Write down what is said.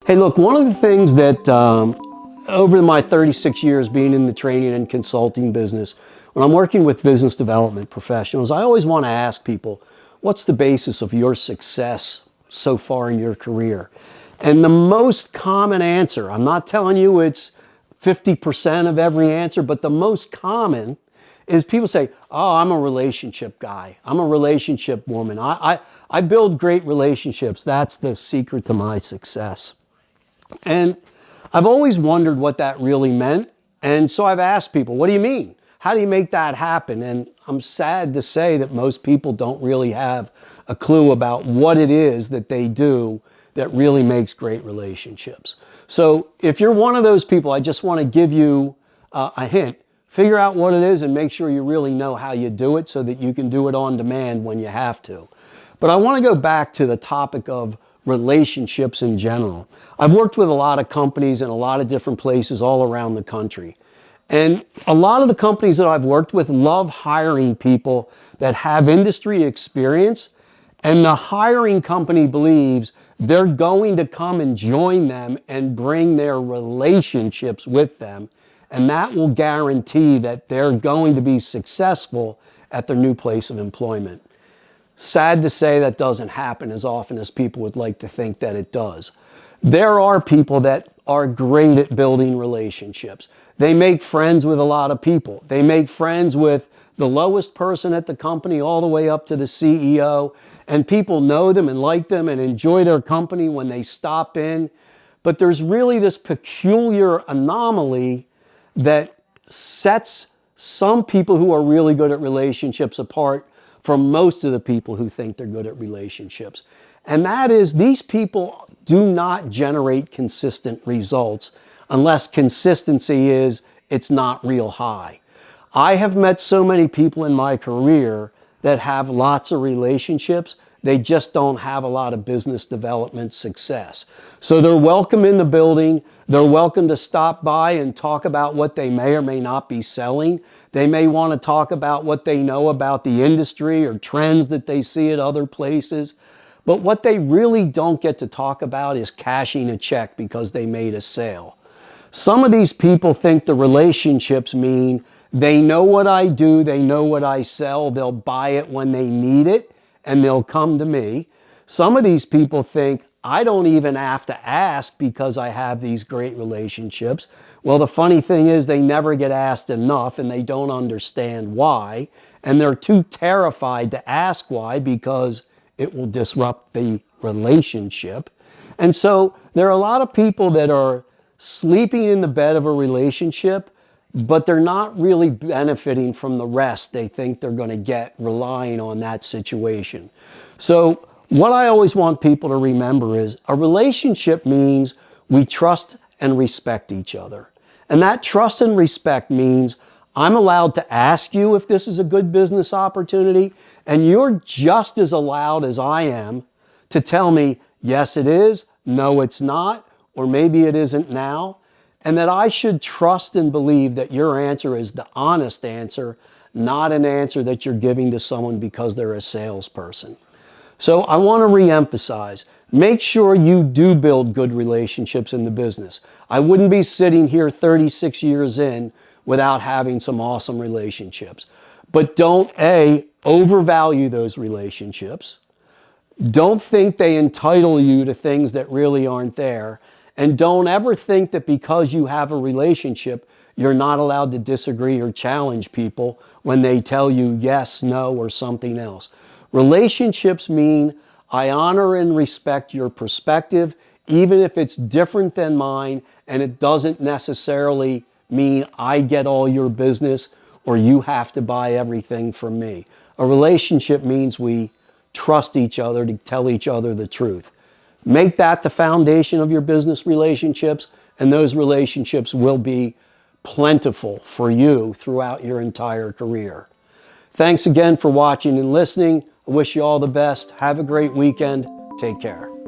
Hey, look, one of the things that over my 36 years being in the training and consulting business, when I'm working with business development professionals, I always want to ask people, what's the basis of your success so far in your career? And the most common answer, I'm not telling you it's 50% of every answer, but the most common is people say, oh, I'm a relationship guy. I'm a relationship woman. I build great relationships. That's the secret to my success. And I've always wondered what that really meant. And so I've asked people, what do you mean? How do you make that happen? And I'm sad to say that most people don't really have a clue about what it is that they do that really makes great relationships. So if you're one of those people, I just want to give you a hint. Figure out what it is and make sure you really know how you do it so that you can do it on demand when you have to. But I want to go back to the topic of relationships in general. I've worked with a lot of companies in a lot of different places all around the country. And a lot of the companies that I've worked with love hiring people that have industry experience, and the hiring company believes they're going to come and join them and bring their relationships with them. And that will guarantee that they're going to be successful at their new place of employment. Sad to say that doesn't happen as often as people would like to think that it does. There are people that are great at building relationships. They make friends with a lot of people. They make friends with the lowest person at the company all the way up to the CEO, and people know them and like them and enjoy their company when they stop in. But there's really this peculiar anomaly that sets some people who are really good at relationships apart from most of the people who think they're good at relationships. And that is, these people do not generate consistent results unless consistency is, it's not real high. I have met so many people in my career that have lots of relationships. They just don't have a lot of business development success. So they're welcome in the building. They're welcome to stop by and talk about what they may or may not be selling. They may want to talk about what they know about the industry or trends that they see at other places. But what they really don't get to talk about is cashing a check because they made a sale. Some of these people think the relationships mean they know what I do, they know what I sell, they'll buy it when they need it, and they'll come to me. Some of these people think, I don't even have to ask because I have these great relationships. Well, the funny thing is they never get asked enough and they don't understand why. And they're too terrified to ask why because it will disrupt the relationship. And so there are a lot of people that are sleeping in the bed of a relationship, but they're not really benefiting from the rest they think they're going to get relying on that situation. So what I always want people to remember is a relationship means we trust and respect each other. And that trust and respect means I'm allowed to ask you if this is a good business opportunity, and you're just as allowed as I am to tell me, yes, it is, no, it's not, or maybe it isn't now. And that I should trust and believe that your answer is the honest answer, not an answer that you're giving to someone because they're a salesperson. So I want to reemphasize, make sure you do build good relationships in the business. I wouldn't be sitting here 36 years in without having some awesome relationships. But don't, A, overvalue those relationships. Don't think they entitle you to things that really aren't there. And don't ever think that because you have a relationship, you're not allowed to disagree or challenge people when they tell you yes, no, or something else. Relationships mean I honor and respect your perspective, even if it's different than mine, and it doesn't necessarily mean I get all your business or you have to buy everything from me. A relationship means we trust each other to tell each other the truth. Make that the foundation of your business relationships, and those relationships will be plentiful for you throughout your entire career. Thanks again for watching and listening. I wish you all the best. Have a great weekend. Take care.